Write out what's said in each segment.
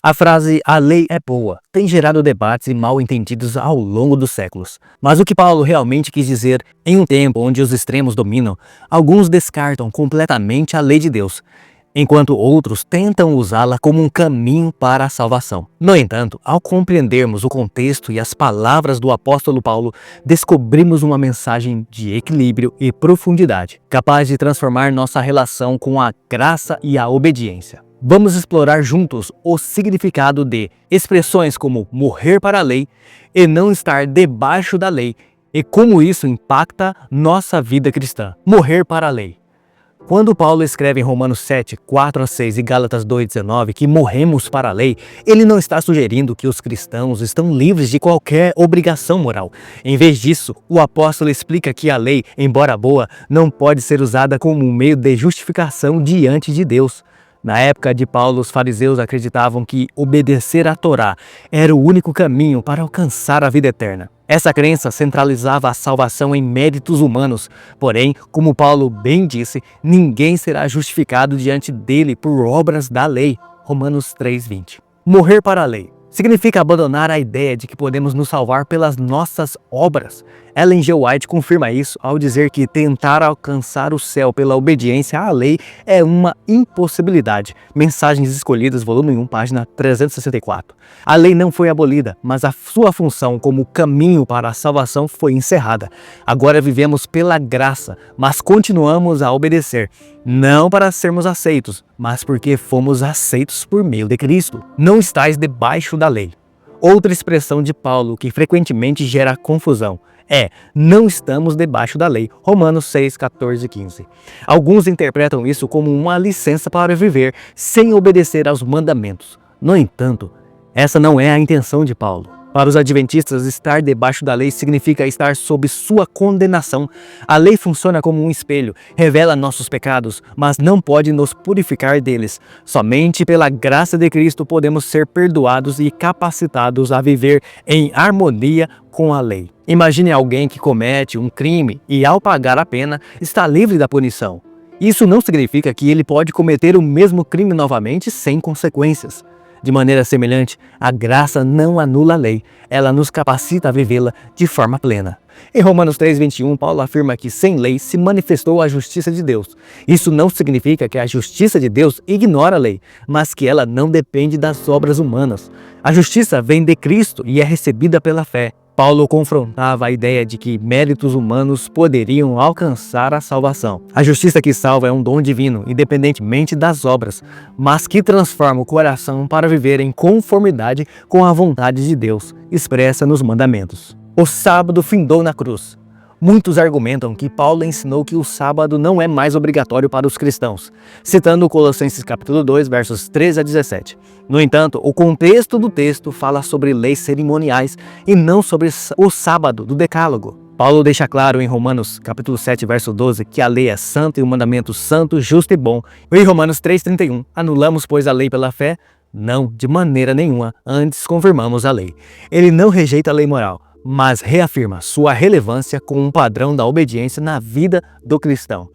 A frase "a lei é boa" tem gerado debates e mal-entendidos ao longo dos séculos. Mas o que Paulo realmente quis dizer em um tempo onde os extremos dominam, alguns descartam completamente a lei de Deus, enquanto outros tentam usá-la como um caminho para a salvação. No entanto, ao compreendermos o contexto e as palavras do apóstolo Paulo, descobrimos uma mensagem de equilíbrio e profundidade, capaz de transformar nossa relação com a graça e a obediência. Vamos explorar juntos o significado de expressões como morrer para a lei e não estar debaixo da lei e como isso impacta nossa vida cristã. Morrer para a lei. Quando Paulo escreve em Romanos 7, 4 a 6 e Gálatas 2,19 que morremos para a lei, ele não está sugerindo que os cristãos estão livres de qualquer obrigação moral. Em vez disso, o apóstolo explica que a lei, embora boa, não pode ser usada como um meio de justificação diante de Deus. Na época de Paulo, os fariseus acreditavam que obedecer à Torá era o único caminho para alcançar a vida eterna. Essa crença centralizava a salvação em méritos humanos, porém, como Paulo bem disse, ninguém será justificado diante dele por obras da lei. Romanos 3:20. Morrer para a lei significa abandonar a ideia de que podemos nos salvar pelas nossas obras. Ellen G. White confirma isso ao dizer que tentar alcançar o céu pela obediência à lei é uma impossibilidade. Mensagens Escolhidas, volume 1, página 364. A lei não foi abolida, mas a sua função como caminho para a salvação foi encerrada. Agora vivemos pela graça, mas continuamos a obedecer, não para sermos aceitos, mas porque fomos aceitos por meio de Cristo. Não estais debaixo da lei. Outra expressão de Paulo que frequentemente gera confusão é não estamos debaixo da lei. Romanos 6, 14 e 15. Alguns interpretam isso como uma licença para viver sem obedecer aos mandamentos. No entanto, essa não é a intenção de Paulo. Para os adventistas, estar debaixo da lei significa estar sob sua condenação. A lei funciona como um espelho, revela nossos pecados, mas não pode nos purificar deles. Somente pela graça de Cristo podemos ser perdoados e capacitados a viver em harmonia com a lei. Imagine alguém que comete um crime e, ao pagar a pena, está livre da punição. Isso não significa que ele pode cometer o mesmo crime novamente sem consequências. De maneira semelhante, a graça não anula a lei, ela nos capacita a vivê-la de forma plena. Em Romanos 3:21, Paulo afirma que sem lei se manifestou a justiça de Deus. Isso não significa que a justiça de Deus ignora a lei, mas que ela não depende das obras humanas. A justiça vem de Cristo e é recebida pela fé. Paulo confrontava a ideia de que méritos humanos poderiam alcançar a salvação. A justiça que salva é um dom divino, independentemente das obras, mas que transforma o coração para viver em conformidade com a vontade de Deus, expressa nos mandamentos. O sábado findou na cruz. Muitos argumentam que Paulo ensinou que o sábado não é mais obrigatório para os cristãos, citando Colossenses capítulo 2, versos 13 a 17. No entanto, o contexto do texto fala sobre leis cerimoniais e não sobre o sábado do decálogo. Paulo deixa claro em Romanos capítulo 7, verso 12, que a lei é santa e o mandamento santo, justo e bom. Em Romanos 3:31, anulamos, pois, a lei pela fé? Não, de maneira nenhuma, antes confirmamos a lei. Ele não rejeita a lei moral, mas reafirma sua relevância com um padrão da obediência na vida do cristão.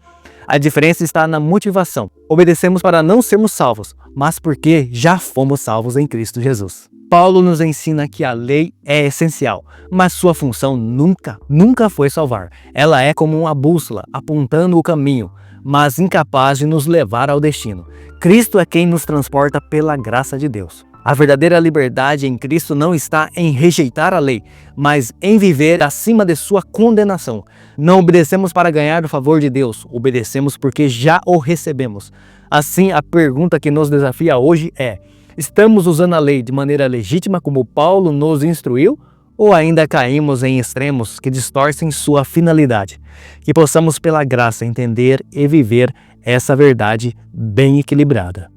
A diferença está na motivação. Obedecemos para não sermos salvos, mas porque já fomos salvos em Cristo Jesus. Paulo nos ensina que a lei é essencial, mas sua função nunca foi salvar. Ela é como uma bússola, apontando o caminho, mas incapaz de nos levar ao destino. Cristo é quem nos transporta pela graça de Deus. A verdadeira liberdade em Cristo não está em rejeitar a lei, mas em viver acima de sua condenação. Não obedecemos para ganhar o favor de Deus, obedecemos porque já o recebemos. Assim, a pergunta que nos desafia hoje é: estamos usando a lei de maneira legítima como Paulo nos instruiu? Ou ainda caímos em extremos que distorcem sua finalidade? Que possamos, pela graça, entender e viver essa verdade bem equilibrada.